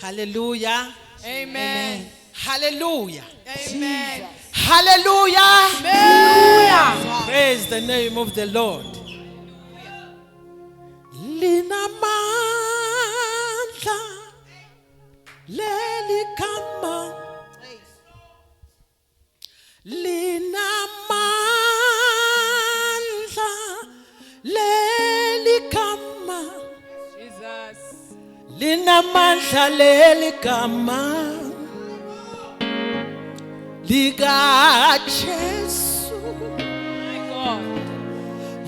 Hallelujah. Amen. Hallelujah. Amen. Hallelujah. Hallelujah. Praise the name of the Lord. Linamandla leli kama linamandla leli kama Jesus. linamandla leli kama lika Jesu My God.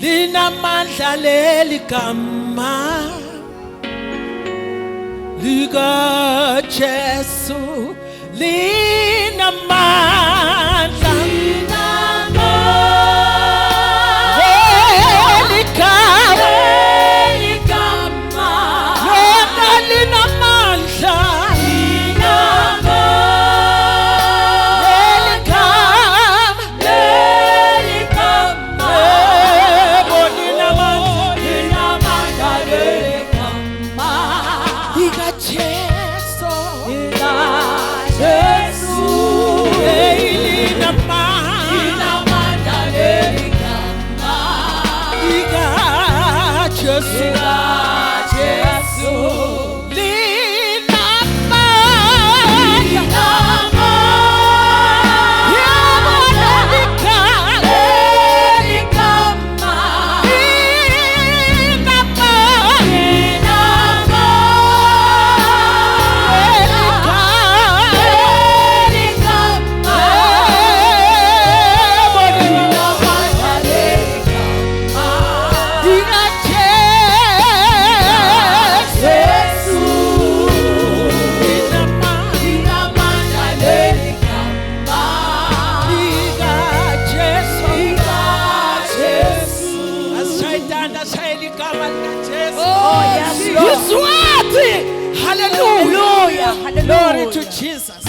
linamandla leli gama lika Jesu linamandla leli gama lona linamandla Oh, yes, Lord. Hallelujah. Hallelujah. Glory to Jesus.